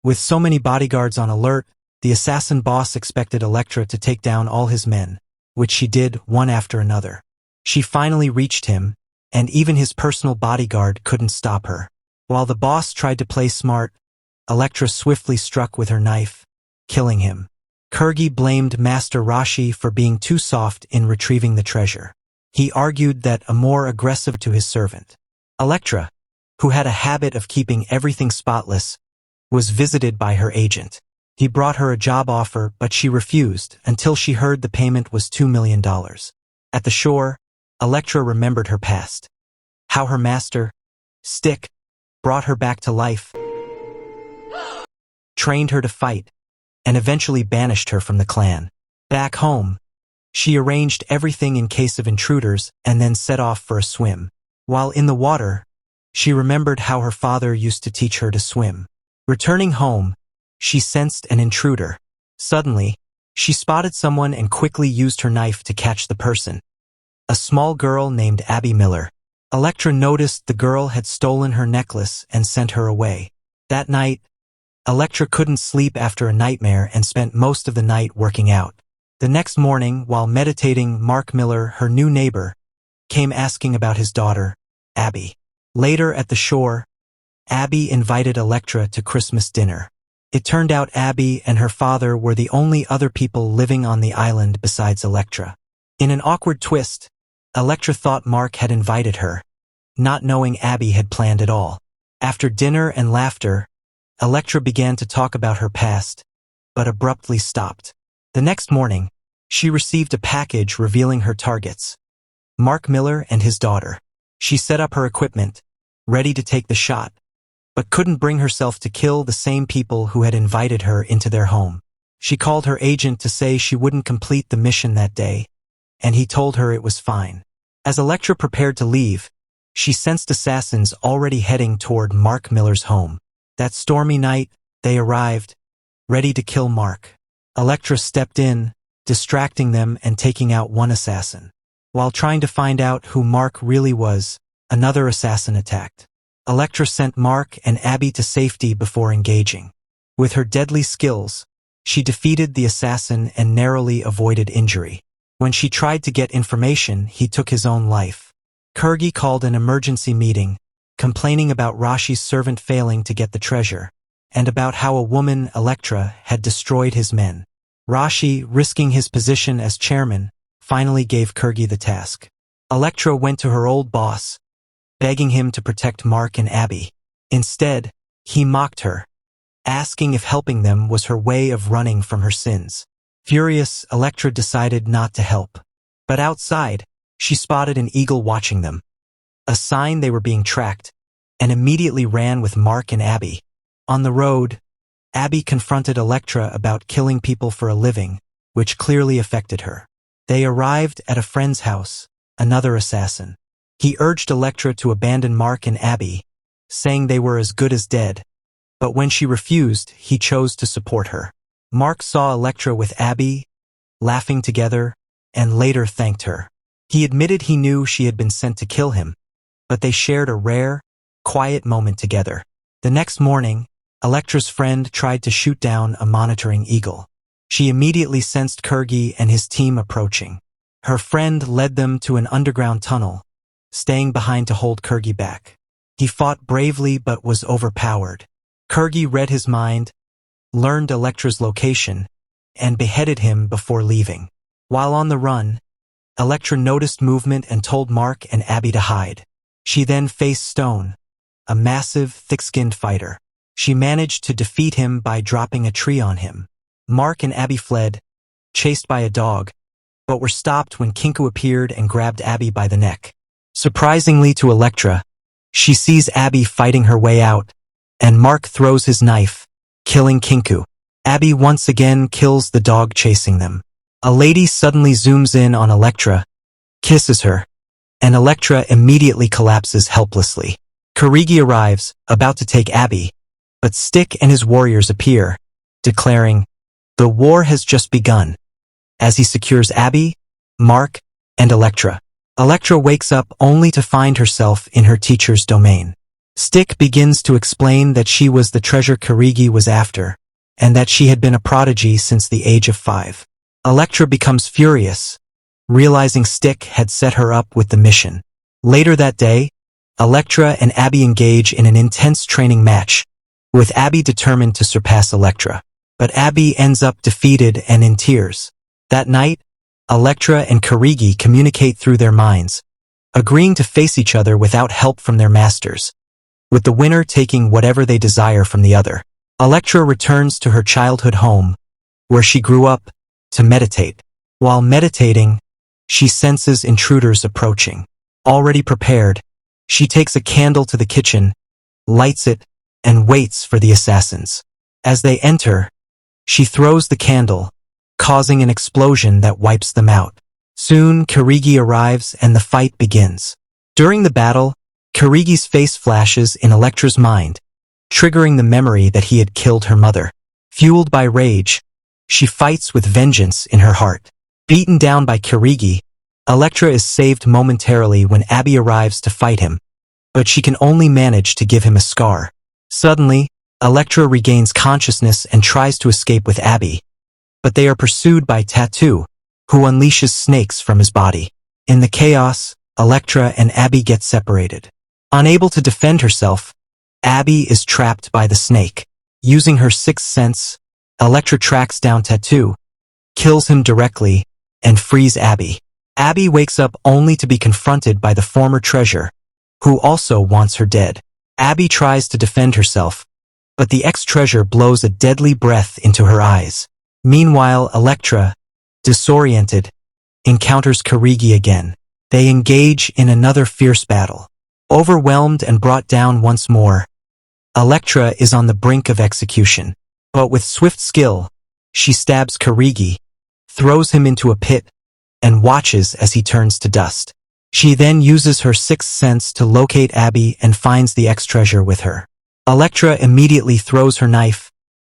With so many bodyguards on alert, the assassin boss expected Elektra to take down all his men, which she did one after another. She finally reached him, and even his personal bodyguard couldn't stop her. While the boss tried to play smart, Elektra swiftly struck with her knife, killing him. Kurgi blamed Master Rashi for being too soft in retrieving the treasure. He argued that a more aggressive to his servant. Elektra, who had a habit of keeping everything spotless, was visited by her agent. He brought her a job offer, but she refused until she heard the payment was $2 million. At the shore, Elektra remembered her past. How her master, Stick, brought her back to life, trained her to fight, and eventually banished her from the clan. Back home, she arranged everything in case of intruders and then set off for a swim. While in the water, she remembered how her father used to teach her to swim. Returning home, she sensed an intruder. Suddenly, she spotted someone and quickly used her knife to catch the person. A small girl named Abby Miller. Elektra noticed the girl had stolen her necklace and sent her away. That night, Elektra couldn't sleep after a nightmare and spent most of the night working out. The next morning, while meditating, Mark Miller, her new neighbor, came asking about his daughter, Abby. Later at the shore, Abby invited Elektra to Christmas dinner. It turned out Abby and her father were the only other people living on the island besides Elektra. In an awkward twist, Elektra thought Mark had invited her, not knowing Abby had planned it all. After dinner and laughter, Elektra began to talk about her past, but abruptly stopped. The next morning, she received a package revealing her targets: Mark Miller and his daughter. She set up her equipment, ready to take the shot, but couldn't bring herself to kill the same people who had invited her into their home. She called her agent to say she wouldn't complete the mission that day, and he told her it was fine. As Elektra prepared to leave, she sensed assassins already heading toward Mark Miller's home. That stormy night, they arrived, ready to kill Mark. Elektra stepped in, distracting them and taking out one assassin. While trying to find out who Mark really was, another assassin attacked. Elektra sent Mark and Abby to safety before engaging. With her deadly skills, she defeated the assassin and narrowly avoided injury. When she tried to get information, he took his own life. Kurgi called an emergency meeting, complaining about Rashi's servant failing to get the treasure, and about how a woman, Elektra, had destroyed his men. Rashi, risking his position as chairman, finally gave Kurgi the task. Elektra went to her old boss, begging him to protect Mark and Abby. Instead, he mocked her, asking if helping them was her way of running from her sins. Furious, Elektra decided not to help. But outside, she spotted an eagle watching them, a sign they were being tracked, and immediately ran with Mark and Abby. On the road, Abby confronted Elektra about killing people for a living, which clearly affected her. They arrived at a friend's house, another assassin. He urged Elektra to abandon Mark and Abby, saying they were as good as dead, but when she refused, he chose to support her. Mark saw Elektra with Abby, laughing together, and later thanked her. He admitted he knew she had been sent to kill him, but they shared a rare, quiet moment together. The next morning, Elektra's friend tried to shoot down a monitoring eagle. She immediately sensed Kurgi and his team approaching. Her friend led them to an underground tunnel, staying behind to hold Kurgi back. He fought bravely but was overpowered. Kurgi read his mind, learned Elektra's location, and beheaded him before leaving. While on the run, Elektra noticed movement and told Mark and Abby to hide. She then faced Stone, a massive, thick-skinned fighter. She managed to defeat him by dropping a tree on him. Mark and Abby fled, chased by a dog, but were stopped when Kinku appeared and grabbed Abby by the neck. Surprisingly to Elektra, she sees Abby fighting her way out, and Mark throws his knife, killing Kinku. Abby once again kills the dog chasing them. A lady suddenly zooms in on Elektra, kisses her, and Elektra immediately collapses helplessly. Kurigi arrives, about to take Abby, but Stick and his warriors appear, declaring, "The war has just begun," as he secures Abby, Mark, and Elektra. Elektra wakes up only to find herself in her teacher's domain. Stick begins to explain that she was the treasure Kirigi was after, and that she had been a prodigy since the age of 5. Elektra becomes furious, realizing Stick had set her up with the mission. Later that day, Elektra and Abby engage in an intense training match, with Abby determined to surpass Elektra. But Abby ends up defeated and in tears. That night, Elektra and Kirigi communicate through their minds, agreeing to face each other without help from their masters, with the winner taking whatever they desire from the other. Elektra returns to her childhood home, where she grew up, to meditate. While meditating, she senses intruders approaching. Already prepared, she takes a candle to the kitchen, lights it, and waits for the assassins. As they enter, she throws the candle, causing an explosion that wipes them out. Soon, Kirigi arrives and the fight begins. During the battle, Kirigi's face flashes in Elektra's mind, triggering the memory that he had killed her mother. Fueled by rage, she fights with vengeance in her heart. Beaten down by Kirigi, Elektra is saved momentarily when Abby arrives to fight him, but she can only manage to give him a scar. Suddenly, Elektra regains consciousness and tries to escape with Abby, but they are pursued by Tattoo, who unleashes snakes from his body. In the chaos, Elektra and Abby get separated. Unable to defend herself, Abby is trapped by the snake. Using her sixth sense, Elektra tracks down Tattoo, kills him directly, and frees Abby. Abby wakes up only to be confronted by the former treasure, who also wants her dead. Abby tries to defend herself, but the ex-treasure blows a deadly breath into her eyes. Meanwhile, Elektra, disoriented, encounters Kirigi again. They engage in another fierce battle. Overwhelmed and brought down once more, Elektra is on the brink of execution. But with swift skill, she stabs Kirigi, throws him into a pit, and watches as he turns to dust. She then uses her sixth sense to locate Abby and finds the ex-treasure with her. Elektra immediately throws her knife,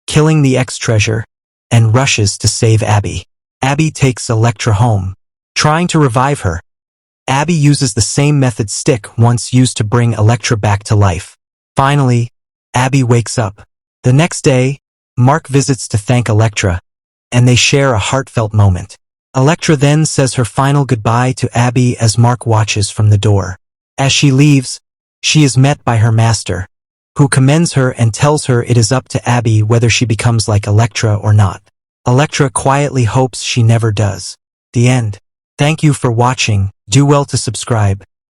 killing the ex-treasure, and rushes to save Abby. Abby takes Elektra home. Trying to revive her, Abby uses the same method Stick once used to bring Elektra back to life. Finally, Abby wakes up. The next day, Mark visits to thank Elektra, and they share a heartfelt moment. Elektra then says her final goodbye to Abby as Mark watches from the door. As she leaves, she is met by her master, who commends her and tells her it is up to Abby whether she becomes like Elektra or not. Elektra quietly hopes she never does. The end. Thank you for watching. Do well to subscribe.